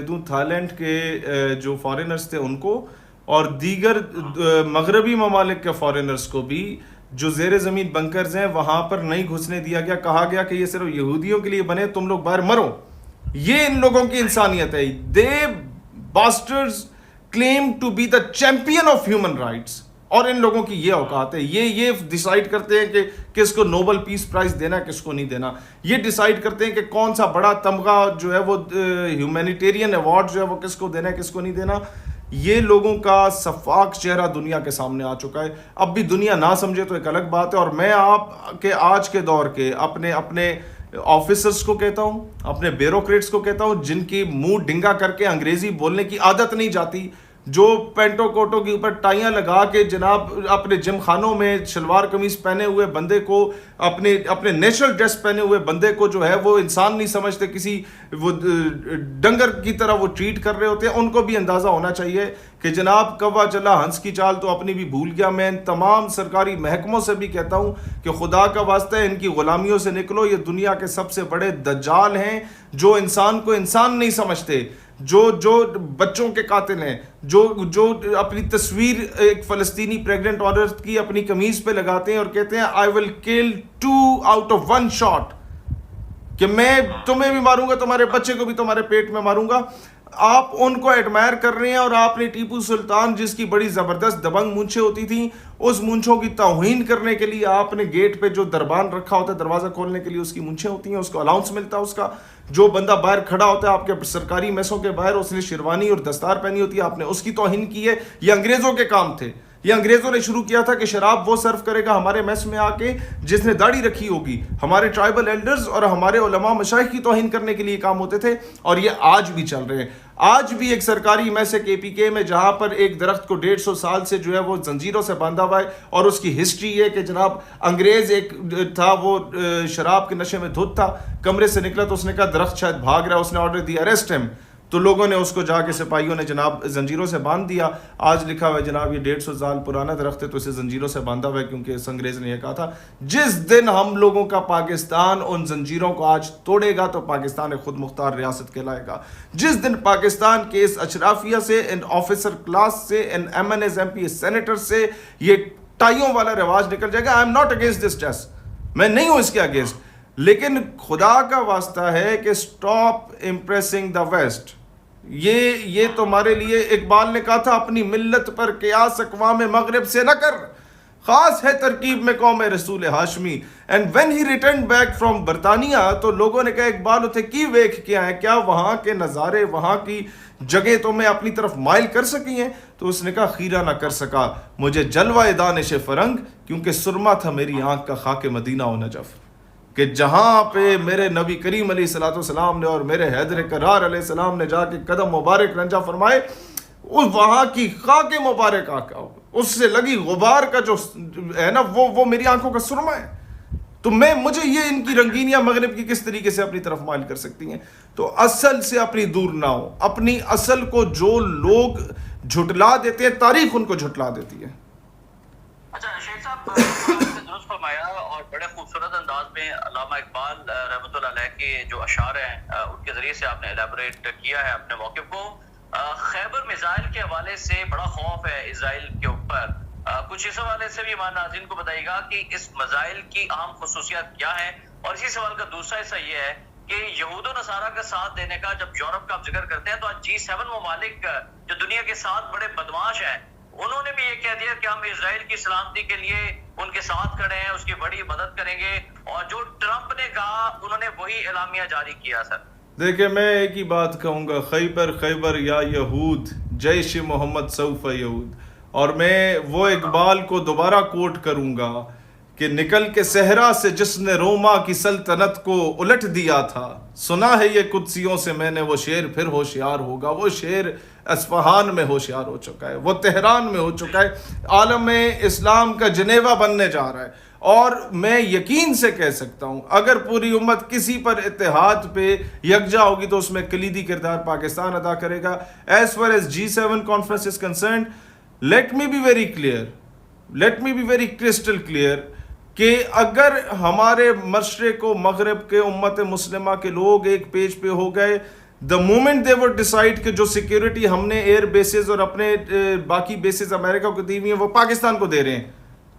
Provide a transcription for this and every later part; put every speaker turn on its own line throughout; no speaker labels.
دوں Thai land کے جو فارینرز تھے ان کو اور دیگر مغربی ممالک کے فارینرز کو بھی جو زیر زمین بنکرز ہیں وہاں پر نہیں گھسنے دیا گیا. کہا گیا کہ یہ صرف یہودیوں کے لیے بنے, تم لوگ باہر مرو. یہ ان لوگوں کی انسانیت ہے. The bastards claim to be the champion of human rights, اور ان لوگوں کی یہ اوقات ہے. یہ ڈیسائیڈ کرتے ہیں کہ کس کو نوبل پیس پرائز دینا ہے, کس کو نہیں دینا. یہ ڈیسائیڈ کرتے ہیں کہ کون سا بڑا تمغہ جو ہے وہ ہیومینیٹیرین ایوارڈ جو ہے وہ کس کو دینا ہے, کس کو نہیں دینا. یہ لوگوں کا شفاف چہرہ دنیا کے سامنے آ چکا ہے. اب بھی دنیا نہ سمجھے تو ایک الگ بات ہے. اور میں آپ کے آج کے دور کے اپنے آفیسرز کو کہتا ہوں, اپنے بیوروکریٹس کو کہتا ہوں, جن کی منہ ڈنگا کر کے انگریزی بولنے کی عادت نہیں جاتی, جو پینٹوں کوٹوں کے اوپر ٹائیاں لگا کے جناب اپنے جم خانوں میں شلوار قمیض پہنے ہوئے بندے کو, اپنے نیشنل ڈریس پہنے ہوئے بندے کو جو ہے وہ انسان نہیں سمجھتے, کسی وہ ڈنگر کی طرح وہ ٹریٹ کر رہے ہوتے ہیں. ان کو بھی اندازہ ہونا چاہیے کہ جناب کوا چلا ہنس کی چال تو اپنی بھی بھول گیا. میں ان تمام سرکاری محکموں سے بھی کہتا ہوں کہ خدا کا واسطہ ہے ان کی غلامیوں سے نکلو. یہ دنیا کے سب سے بڑے دجال ہیں جو انسان کو انسان نہیں سمجھتے, جو بچوں کے قاتل ہیں, جو اپنی تصویر ایک فلسطینی پریگننٹ عورت کی اپنی قمیض پہ لگاتے ہیں اور کہتے ہیں I will kill 2 out of 1 shot, کہ میں تمہیں بھی ماروں گا, تمہارے بچے کو بھی تمہارے پیٹ میں ماروں گا. آپ ان کو ایڈمائر کر رہے ہیں, اور آپ نے ٹیپو سلطان جس کی بڑی زبردست دبنگ مونچھیں ہوتی تھیں, اس مونچھوں کی توہین کرنے کے لیے آپ نے گیٹ پہ جو دربان رکھا ہوتا ہے دروازہ کھولنے کے لیے, اس کی مونچھیں ہوتی ہیں, اس کو الاؤنس ملتا ہے اس کا. جو بندہ باہر کھڑا ہوتا ہے آپ کے سرکاری میسوں کے باہر, اس نے شیروانی اور دستار پہنی ہوتی ہے, آپ نے اس کی توہین کی ہے. یہ انگریزوں کے کام تھے. یہ انگریزوں نے شروع کیا تھا کہ شراب وہ سرو کرے گا ہمارے میس میں آ کے جس نے داڑھی رکھی ہوگی. ہمارے ٹرائبل ایلڈرز اور ہمارے علماء مشائخ کی توہین کرنے کے لیے کام ہوتے تھے, اور یہ آج بھی چل رہے ہیں. آج بھی ایک سرکاری میس ہے KPK میں جہاں پر ایک درخت کو 150 سال سے جو ہے وہ زنجیروں سے باندھا ہوا ہے, اور اس کی ہسٹری یہ کہ جناب انگریز ایک تھا, وہ شراب کے نشے میں دھت تھا, کمرے سے نکلا تو اس نے کہا درخت شاید بھاگ رہا ہے, اس نے آرڈر دیا اریسٹ ہم, تو لوگوں نے اس کو جا کے سپاہیوں نے جناب زنجیروں سے باندھ دیا. آج لکھا ہوا ہے جناب یہ 150 سال پرانا درخت ہے تو اسے زنجیروں سے باندھا ہوا ہے, کیونکہ اس انگریز نے یہ کہا تھا. جس دن ہم لوگوں کا پاکستان ان زنجیروں کو آج توڑے گا تو پاکستان ایک خود مختار ریاست کہلائے گا. جس دن پاکستان کے اس اشرافیہ سے, ان آفیسر کلاس سے, ان MNAs MP سینیٹر سے یہ ٹائیوں والا رواج نکل جائے گا. I am not against this dress, میں نہیں ہوں اس کے اگینسٹ, لیکن خدا کا واسطہ ہے کہ اسٹاپ امپریسنگ دا ویسٹ. یہ تمہارے لیے اقبال نے کہا تھا اپنی ملت پر قیاس اقوام مغرب سے نہ کر, خاص ہے ترکیب میں قوم رسول Hashmi. And when he return back from برطانیہ تو لوگوں نے کہا اقبال اتھے کی ویکھ کیا ہے, کیا وہاں کے نظارے, وہاں کی جگہ تمہیں اپنی طرف مائل کر سکی ہیں؟ تو اس نے کہا خیرہ نہ کر سکا مجھے جلوہ دانش فرنگ, کیونکہ سرما تھا میری آنکھ کا خاک مدینہ و نجف, کہ جہاں پہ میرے نبی کریم علیہ الصلوۃ والسلام نے اور میرے حیدر کرار علیہ السلام نے جا کے قدم مبارک رنجا فرمائے, اس وہاں کی خاک مبارک آقا, اس سے لگی غبار کا جو ہے نا وہ میری آنکھوں کا سرما ہے. تو مجھے یہ ان کی رنگینیاں مغرب کی کس طریقے سے اپنی طرف مائل کر سکتی ہیں. تو اصل سے اپنی دور نہ ہو. اپنی اصل کو جو لوگ جھٹلا دیتے ہیں, تاریخ ان کو جھٹلا دیتی ہے.
اچھا شیخ صاحب درست فرمایا, اور بڑے خوبصورت انداز میں علامہ اقبال رحمۃ اللہ علیہ کے جو اشعار ہیں ان کے ذریعے سے آپ نے ایلیبوریٹ کیا ہے اپنے موقف کو. خیبر میزائل کے حوالے سے بڑا خوف ہے اسرائیل کے اوپر, کچھ اس حوالے سے بھی ہمارے ناظرین کو بتائیے گا کہ اس میزائل کی اہم خصوصیات کیا ہیں. اور اسی سوال کا دوسرا حصہ یہ ہے کہ یہود و نصارہ کا ساتھ دینے کا جب یورپ کا آپ ذکر کرتے ہیں تو آج G7 ممالک جو دنیا کے 7 بڑے بدماش ہیں, انہوں نے بھی یہ کہہ دیا کہ ہم اسرائیل کی سلامتی کے لیے ان کے ساتھ کھڑے ہیں, اس کی بڑی مدد کریں گے. اور جو ٹرمپ نے کہا انہوں نے وہی اعلامیہ جاری کیا. سر
دیکھیں میں ایک ہی بات کہوں گا, خیبر یا یہود جیش محمد سوف یہود. اور میں وہ اقبال کو دوبارہ کوٹ کروں گا کہ نکل کے صحرا سے جس نے روما کی سلطنت کو الٹ دیا تھا, سنا ہے یہ قدسیوں سے میں نے وہ شعر پھر ہوشیار ہوگا. وہ شعر اصفہان میں ہوشیار ہو چکا ہے, وہ تہران میں ہو چکا ہے, عالم اسلام کا جنیوا بننے جا رہا ہے. اور میں یقین سے کہہ سکتا ہوں اگر پوری امت کسی پر اتحاد پہ یکجا ہوگی تو اس میں کلیدی کردار پاکستان ادا کرے گا. As far as G7 conference is concerned, let me be very crystal clear کہ اگر ہمارے مشرق و مغرب کے امت مسلمہ کے لوگ ایک پیج پہ ہو گئے, the moment they would decide کہ جو سیکیورٹی ہم نے ایئر بیسز اور اپنے باقی بیسز امریکہ کو دی ہوئی ہیں وہ پاکستان کو دے رہے ہیں،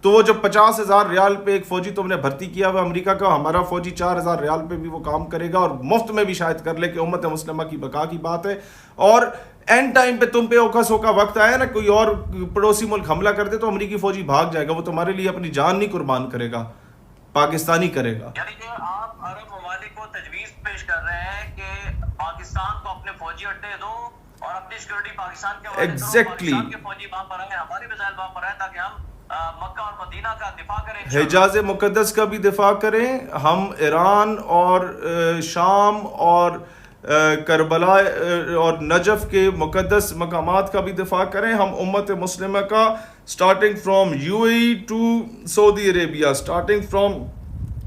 تو وہ جب 50,000 ریال پہ ایک فوجی تم نے بھرتی کیا ہوا امریکہ کا، ہمارا فوجی 4,000 ریال پہ بھی وہ کام کرے گا اور مفت میں بھی شاید کر لے کہ امت مسلمہ کی بقا کی بات ہے. اور اینڈ ٹائم پہ تم پہ اوکھا سوکھا وقت آیا نا، کوئی اور پڑوسی ملک حملہ کر دے تو امریکی فوجی بھاگ جائے گا، وہ تمہارے لیے اپنی جان نہیں قربان کرے گا، پاکستانی کرے گا.
یعنی کہ آپ عرب ممالک کو تجویز پیش کر رہے ہیں کہ پاکستان کو اپنے فوجی اڈے دو اور اپنی سیکورٹی پاکستان کے حوالے کرو، پاکستان کے فوجی وہاں پر آئیں، ہماری میزائل وہاں پر آئیں تاکہ ہم مکہ اور مدینہ کا دفاع کریں،
حجاز مقدس کا بھی دفاع کریں، ہم ایران اور شام اور کربلا اور نجف کے مقدس مقامات کا بھی دفاع کریں. ہم امت مسلمہ کا starting from UAE to Saudi Arabia, starting from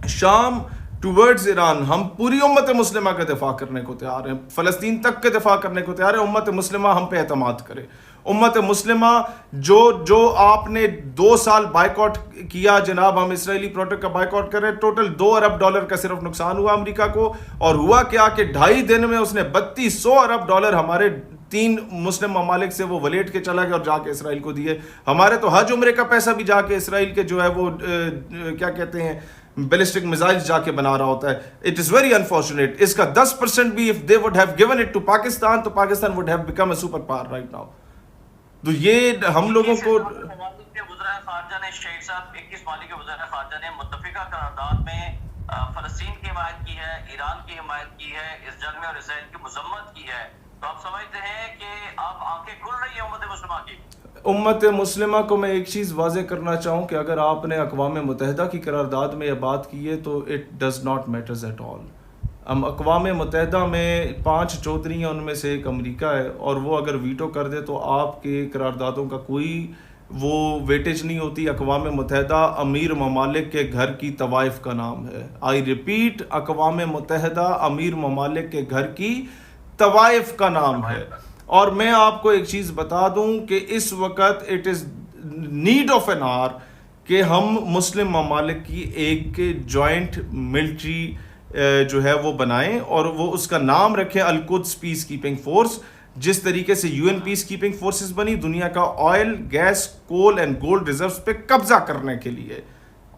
شام ٹورڈز ایران، ہم پوری امت مسلمہ کا دفاع کرنے کو تیار ہیں، فلسطین تک کے دفاع کرنے کو تیار ہے. امت مسلمہ ہم پہ اعتماد کرے. امت مسلمہ جو آپ نے 2 سال بائیکاٹ کیا جناب، ہم اسرائیلی پروڈکٹ کا بائیکاٹ کر رہے ہیں، ٹوٹل $2 ارب کا صرف نقصان ہوا امریکہ کو، اور ہوا کیا کہ 2.5 دن میں اس نے $3200 ارب ہمارے 3 مسلم ممالک سے وہ ولیٹ کے چلا گیا اور جا کے اسرائیل کو دیے. ہمارے تو حج عمرے کا پیسہ بھی جا کے اسرائیل کے جو ہے وہ کیا کہتے ہیں بیلسٹک میزائل جا کے بنا رہا ہوتا ہے. It is very unfortunate. اس کا 10% بھی if they would have given it to Pakistan تو Pakistan would have become a super power right now. تو یہ ہم لوگوں کو
وزرائے خارجہ نے شیخ صاحب 21 ممالک کے وزرائے خارجہ نے متفقہ قرارداد میں فلسطین کی حمایت کی ہے، ایران کی حمایت کی ہے، اس جنگ میں اور اسرائیل کی مذمت کی ہے. تو آپ سمجھتے ہیں کہ اب آنکھیں کھل رہی ہیں امت مسلمہ کی؟
امت مسلمہ کو میں ایک چیز واضح کرنا چاہوں کہ اگر آپ نے اقوام متحدہ کی قرارداد میں یہ بات کی ہے تو it does not matters at all. ہم اقوام متحدہ میں 5 چودھری ہیں، ان میں سے ایک امریکہ ہے، اور وہ اگر ویٹو کر دے تو آپ کے قراردادوں کا کوئی وہ ویٹیج نہیں ہوتی. اقوام متحدہ امیر ممالک کے گھر کی طوائف کا نام ہے. آئی ریپیٹ، اقوام متحدہ امیر ممالک کے گھر کی طوائف کا نام ہے. اور میں آپ کو ایک چیز بتا دوں کہ اس وقت it is need of an hour کہ ہم مسلم ممالک کی ایک جوائنٹ ملٹری جو ہے وہ بنائیں اور وہ اس کا نام رکھیں القدس پیس کیپنگ فورس. جس طریقے سے UN پیس کیپنگ فورسز بنی دنیا کا oil, gas, coal and gold reserves پہ قبضہ کرنے کے لیے،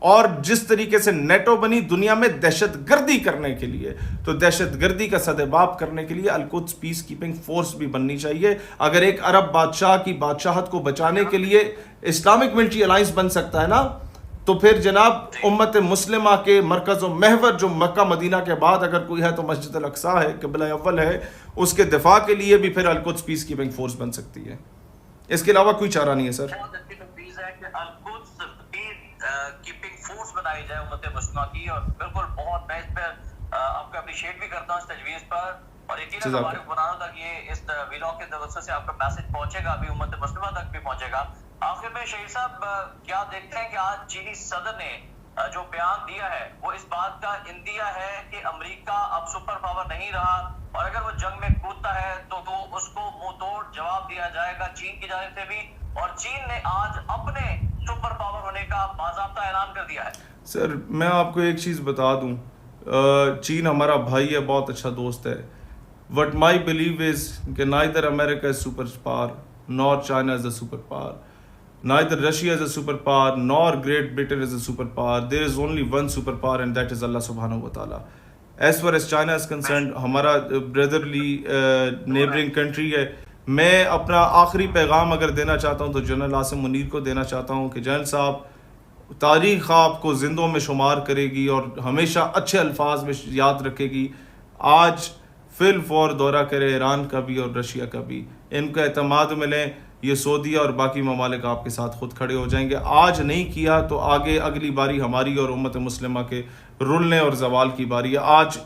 اور جس طریقے سے نیٹو بنی دنیا میں دہشت گردی کرنے کے لیے، تو دہشت گردی کا سدباب کرنے کے لیے القدس پیس کیپنگ فورس بھی بننی چاہیے. اگر ایک عرب بادشاہ کی بادشاہت کو بچانے کے لیے اسلامک ملٹری الائنس بن سکتا ہے نا، تو پھر جناب امت مسلمہ کے مرکز و محور جو مکہ مدینہ کے بعد اگر کوئی ہے تو مسجد الاقصیٰ ہے، قبلہ اول ہے، اس کے دفاع کے لیے بھی پھر القدس پیس کیپنگ فورس بن سکتی ہے. اس کے علاوہ کوئی چارہ نہیں ہے سر.
فورس بنائی جائے امت مسلمہ کی، اور بالکل بہت میں اس پہ آپ کو اپریشیٹ بھی کرتا ہوں اس تجویز پر، اور یقیناً ہمارے بنا رہا تھا کہ یہ اس ویلاگ کے توسط سے آپ کا میسج پہنچے گا، ابھی امت مسلمہ تک بھی پہنچے گا. آخر میں شہید صاحب کیا دیکھتے ہیں کہ آج چینی صدر نے جو بیان دیا ہے وہ اس بات کا اندیا ہے کہ امریکہ اب سپر پاور نہیں رہا، اور اگر وہ جنگ میں کودتا ہے تو اس کو منہ توڑ جواب دیا جائے گا چین کی جانب سے بھی، اور چین نے آج اپنے سپر پاور ہونے کا باضابطہ اعلان کر دیا ہے. سر
میں آپ کو ایک چیز بتا دوں، چین ہمارا بھائی ہے، بہت اچھا دوست ہے. وٹ مائی بلیو از کہ neither America is super power nor China is a super power. Neither Russia is a superpower nor Great Britain is a superpower. There is only one superpower and that is Allah subhanahu wa ta'ala. As far as China is concerned, ہمارا brotherly neighboring country ہے. میں اپنا آخری پیغام اگر دینا چاہتا ہوں تو جنرل عاصم منیر کو دینا چاہتا ہوں کہ جنرل صاحب، تاریخ آپ کو زندوں میں شمار کرے گی اور ہمیشہ اچھے الفاظ میں یاد رکھے گی. آج فی الفور دورہ کرے ایران کا بھی اور رشیا کا بھی، ان کا اعتماد ملیں، یہ سعودیہ اور باقی ممالک آپ کے ساتھ خود کھڑے ہو جائیں گے. آج نہیں کیا تو آگے اگلی باری ہماری اور امت مسلمہ کے رلنے اور زوال کی باری ہے. آج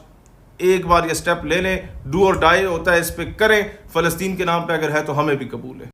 ایک بار یہ سٹیپ لے لیں، ڈو اور ڈائی ہوتا ہے، اس پہ کریں. فلسطین کے نام پہ اگر ہے تو ہمیں بھی قبول ہے.